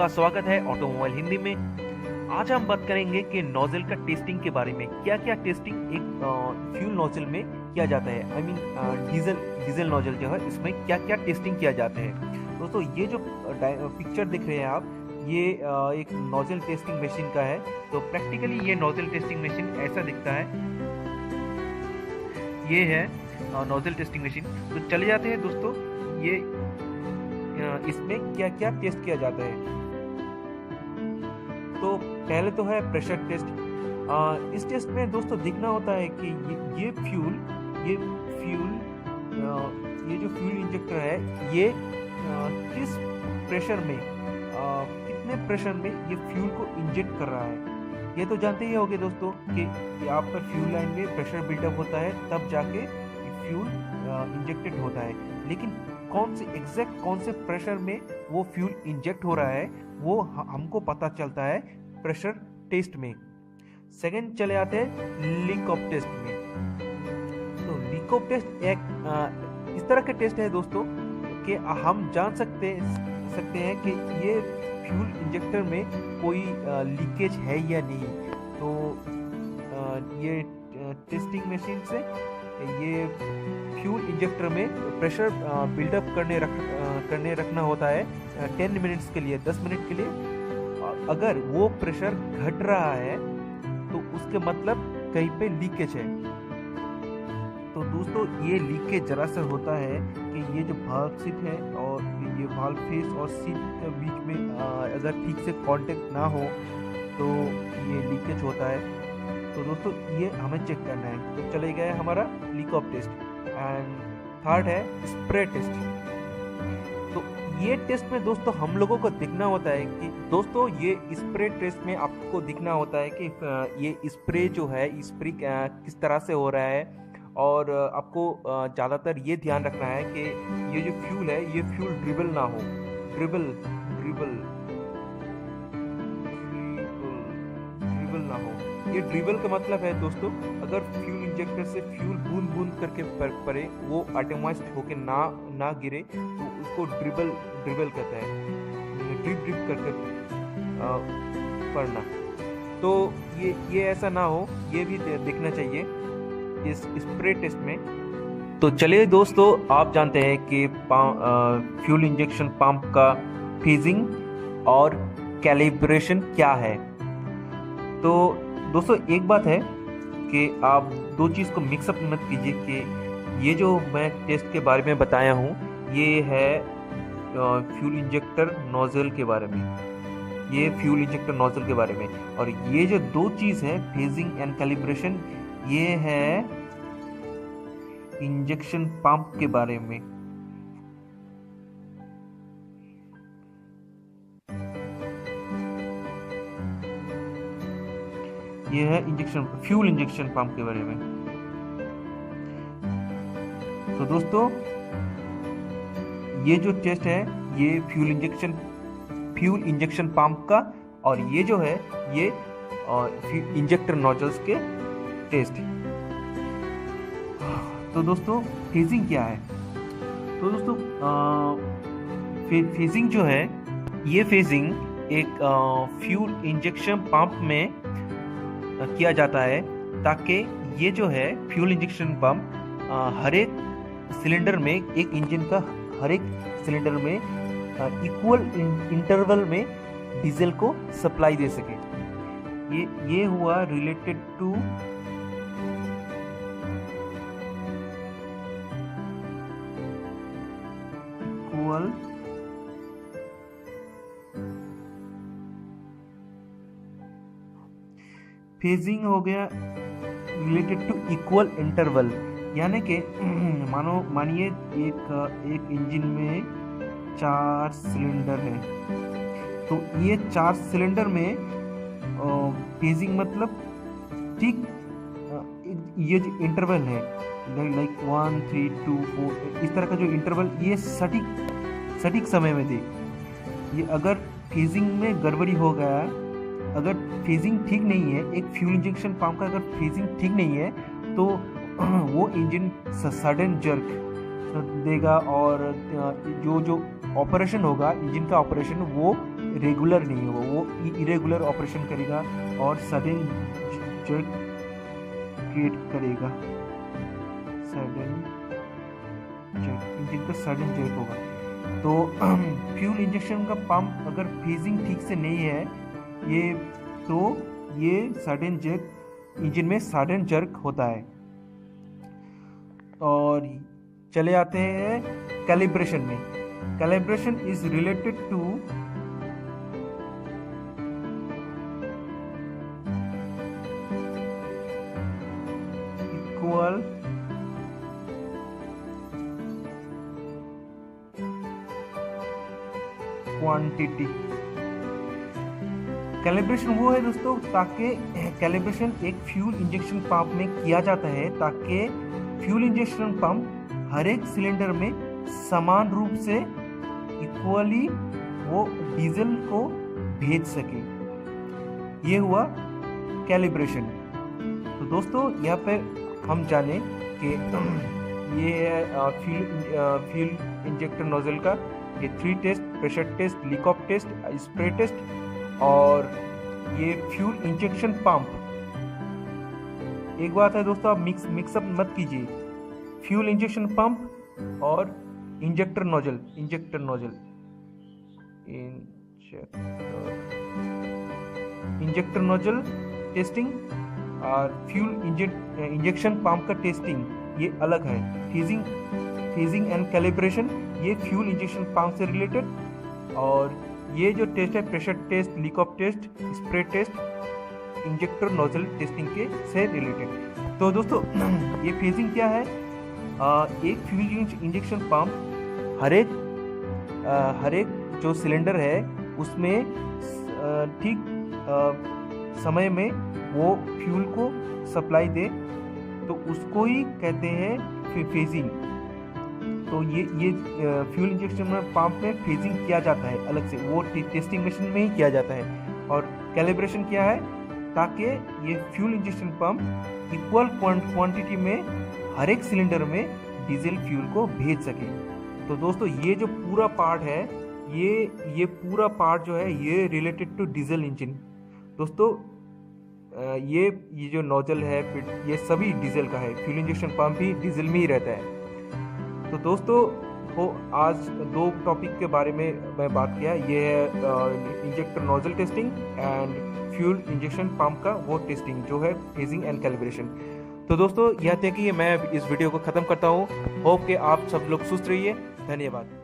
आपका स्वागत है ऑटोमोबाइल हिंदी में। आज हम बात करेंगे कि नोजल का टेस्टिंग के बारे में। क्या क्या टेस्टिंग एक फ्यूल नोजल में किया जाता है, आई मीन डीजल नोजल जो है इसमें क्या क्या टेस्टिंग किया जाता है। दोस्तों ये जो पिक्चर दिख रहे हैं आप, ये एक नोजल टेस्टिंग मशीन का है। तो प्रैक्टिकली ये नोजल टेस्टिंग मशीन ऐसा दिखता है। ये है नोजल टेस्टिंग मशीन। तो चले जाते हैं दोस्तों, ये इसमें क्या क्या टेस्ट किया जाता है। तो पहले तो है प्रेशर टेस्ट। इस टेस्ट में दोस्तों देखना होता है कि ये जो फ्यूल इंजेक्टर है ये किस प्रेशर में, कितने प्रेशर में ये फ्यूल को इंजेक्ट कर रहा है। ये तो जानते ही होंगे दोस्तों कि आपका फ्यूल लाइन में प्रेशर बिल्डअप होता है, तब जाके फ्यूल इंजेक्टेड होता है। लेकिन कौन से प्रेशर में वो फ्यूल इंजेक्ट हो रहा है वो हमको पता चलता है प्रेशर टेस्ट में। सेकंड चले आते हैं लीक ऑफ टेस्ट में। तो लीक ऑफ टेस्ट एक इस तरह का टेस्ट है दोस्तों कि हम जान सकते हैं कि ये फ्यूल इंजेक्टर में कोई लीकेज है या नहीं। तो ये टेस्टिंग मशीन से ये फ्यूल इंजेक्टर में प्रेशर बिल्डअप करने रखना होता है 10 मिनट्स के लिए, 10 मिनट के लिए। अगर वो प्रेशर घट रहा है तो उसके मतलब कहीं पे लीकेज है। तो दोस्तों ये लीकेज जरा सा होता है कि ये जो वाल्व सीट है और ये वाल्व फेस और सीट के बीच में अगर ठीक से कांटेक्ट ना हो तो ये लीकेज होता है। तो दोस्तों ये हमें चेक करना है। तो चले गए हमारा leak off test. And third है स्प्रे टेस्ट। तो ये टेस्ट में दोस्तों हम लोगों को दिखना होता है कि दोस्तों ये स्प्रे टेस्ट में आपको दिखना होता है कि ये स्प्रे जो है स्प्रे किस तरह से हो रहा है। और आपको ज़्यादातर ये ध्यान रखना है कि ये जो फ्यूल है ये फ्यूल ड्रिबल ना हो। ड्रिबल ना हो। ये ड्रिबल का मतलब है दोस्तों, अगर फ्यूल इंजेक्टर से फ्यूल बूंद बूंद करके पड़े, वो एटमाइज्ड होके ना गिरे, तो उसको ड्रिबल कहते हैं। ड्रिप करके पड़ना। तो ये ऐसा ना हो, ये भी देखना चाहिए इस स्प्रे टेस्ट में। तो चलिए दोस्तों, आप जानते हैं कि फ्यूल इंजेक्शन पंप का फेजिंग और कैलिब्रेशन क्या है। तो दोस्तों एक बात है कि आप दो चीज़ को मिक्सअप मत कीजिए कि ये जो मैं टेस्ट के बारे में बताया हूँ ये है फ्यूल इंजेक्टर नोजल के बारे में, ये फ्यूल इंजेक्टर नोजल के बारे में। और ये जो दो चीज़ है फेजिंग एंड कैलिब्रेशन, ये है इंजेक्शन पंप के बारे में। ये है फ्यूल इंजेक्शन पंप के बारे में। तो दोस्तों ये जो टेस्ट है ये फ्यूल इंजेक्शन पंप का, और ये जो है ये इंजेक्टर नोजल्स के टेस्ट। तो दोस्तों फेजिंग क्या है। तो दोस्तों फेजिंग जो है, ये फेजिंग एक फ्यूल इंजेक्शन पंप में किया जाता है ताकि ये जो है फ्यूल इंजेक्शन पंप हर एक सिलेंडर में, एक इंजन का हर एक सिलेंडर में इक्वल इंटरवल में डीजल को सप्लाई दे सके। ये हुआ रिलेटेड टू इक्वल फेजिंग हो गया रिलेटेड टू इक्वल इंटरवल। यानी कि मानिए एक इंजन में 4 सिलेंडर है, तो ये 4 सिलेंडर में फेजिंग मतलब ठीक ये जो इंटरवल है लाइक 1 3 2 4 इस तरह का जो इंटरवल, ये सटीक समय में दे। ये अगर फेजिंग में गड़बड़ी हो गया, अगर फेजिंग ठीक नहीं है, एक फ्यूल इंजेक्शन पंप का अगर फेजिंग ठीक नहीं है तो वो इंजन सडन जर्क देगा और जो ऑपरेशन होगा, इंजन का ऑपरेशन वो रेगुलर नहीं होगा, वो इरेगुलर ऑपरेशन करेगा और सडन जर्क क्रिएट करेगा। सडन जर्क, इंजन का सडन जर्क होगा। तो फ्यूल इंजेक्शन का पंप अगर फेजिंग ठीक से नहीं है ये, तो ये सडन जर्क, इंजन में सडन जर्क होता है। और चले आते हैं कैलिब्रेशन में। Calibration is related to equal quantity. Calibration वो है दोस्तों, ताकि कैलिब्रेशन एक फ्यूल इंजेक्शन पंप में किया जाता है ताकि फ्यूल इंजेक्शन पंप हर एक सिलेंडर में समान रूप से इक्वली वो डीजल को भेज सके। ये हुआ कैलिब्रेशन। तो दोस्तों यहाँ पे हम जाने कि ये है फ्यूल इंजेक्टर नोजल का ये 3 test, pressure test, leak off test, spray test और ये फ्यूल इंजेक्शन पंप। एक बात है दोस्तों, आप मिक्सअप मत कीजिए, फ्यूल इंजेक्शन पंप और इंजेक्टर नोजल टेस्टिंग और फ्यूल इंजेक्शन पंप का टेस्टिंग ये अलग है। फेजिंग एंड कैलिब्रेशन ये फ्यूल इंजेक्शन पंप से रिलेटेड, और ये जो टेस्ट है pressure test, leak off test, spray test, injector nozzle testing के से रिलेटेड। तो दोस्तों ये फेजिंग क्या है? एक फ्यूल इंजेक्शन पंप हर एक जो सिलेंडर है उसमें ठीक समय में वो फ्यूल को सप्लाई दे, तो उसको ही कहते हैं फेजिंग। तो ये फ्यूल इंजेक्शन पंप में फेजिंग किया जाता है अलग से, वो टेस्टिंग मशीन में ही किया जाता है। और कैलिब्रेशन क्या है? ताकि ये fuel injection pump equal quantity में हर एक सिलेंडर में डीजल फ्यूल को भेज सके। तो दोस्तों ये जो पूरा पार्ट है, ये पूरा पार्ट जो है ये रिलेटेड टू डीजल इंजन। दोस्तों ये जो नोजल है ये सभी डीजल का है, फ्यूल इंजेक्शन पंप भी डीजल में ही रहता है। तो दोस्तों वो आज 2 टॉपिक के बारे में मैं बात किया, ये है injector nozzle testing and fuel injection pump का वो टेस्टिंग जो है फेजिंग एंड कैलिब्रेशन। तो दोस्तों यह तय कि मैं इस वीडियो को ख़त्म करता हूँ। होप कि आप सब लोग सुस्त रहिए। धन्यवाद।